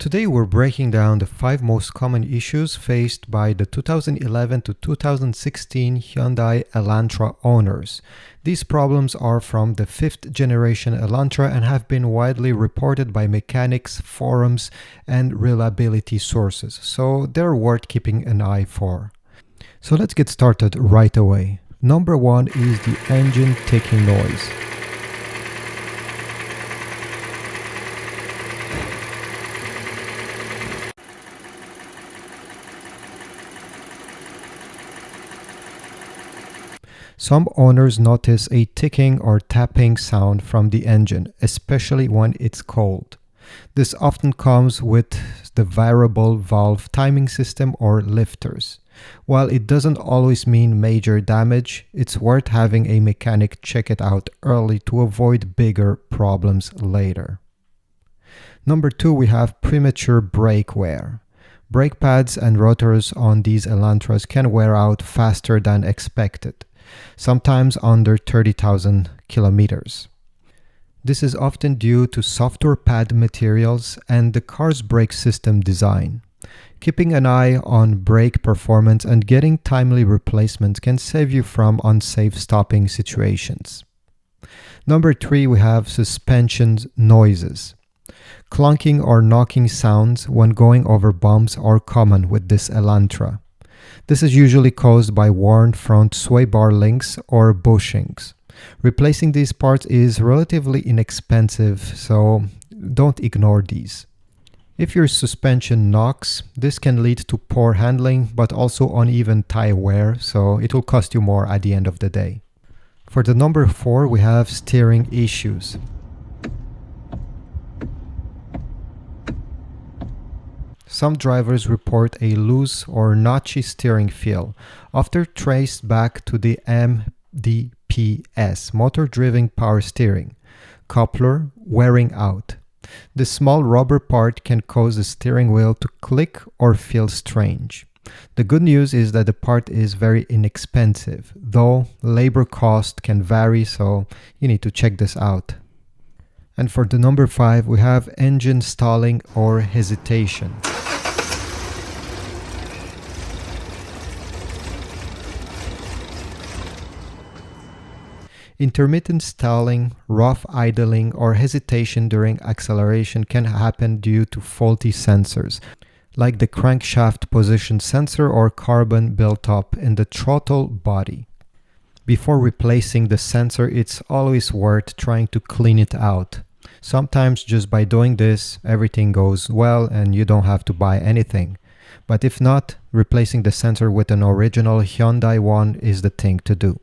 Today we're breaking down the 5 most common issues faced by the 2011 to 2016 Hyundai Elantra owners. These problems are from the 5th generation Elantra and have been widely reported by mechanics, forums, and reliability sources, so they're worth keeping an eye for. So let's get started right away. Number 1 is the engine ticking noise. Some owners notice a ticking or tapping sound from the engine, especially when it's cold. This often comes with the variable valve timing system or lifters. While it doesn't always mean major damage, it's worth having a mechanic check it out early to avoid bigger problems later. Number 2, we have premature brake wear. Brake pads and rotors on these Elantras can wear out faster than expected, sometimes under 30,000 kilometers. This is often due to software pad materials and the car's brake system design. Keeping an eye on brake performance and getting timely replacements can save you from unsafe stopping situations. Number 3, we have suspension noises. Clunking or knocking sounds when going over bumps are common with this Elantra. This is usually caused by worn front sway bar links or bushings. Replacing these parts is relatively inexpensive, so don't ignore these. If your suspension knocks, this can lead to poor handling but also uneven tire wear, so it will cost you more at the end of the day. For the number 4, we have steering issues. Some drivers report a loose or notchy steering feel, often traced back to the MDPS, motor-driven power steering, coupler wearing out. This small rubber part can cause the steering wheel to click or feel strange. The good news is that the part is very inexpensive, though labor cost can vary, so you need to check this out. And for the number 5, we have engine stalling or hesitation. Intermittent stalling, rough idling, or hesitation during acceleration can happen due to faulty sensors, like the crankshaft position sensor or carbon built up in the throttle body. Before replacing the sensor, it's always worth trying to clean it out. Sometimes just by doing this, everything goes well and you don't have to buy anything. But if not, replacing the sensor with an original Hyundai one is the thing to do.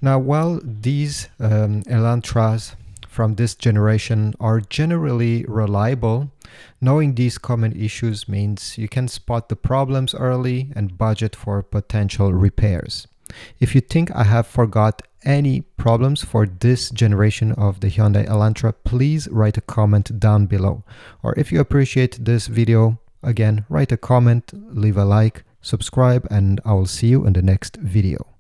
Now, while these Elantras from this generation are generally reliable, knowing these common issues means you can spot the problems early and budget for potential repairs. If you think I have forgot any problems for this generation of the Hyundai Elantra, please write a comment down below. Or if you appreciate this video, again, write a comment, leave a like, subscribe, and I will see you in the next video.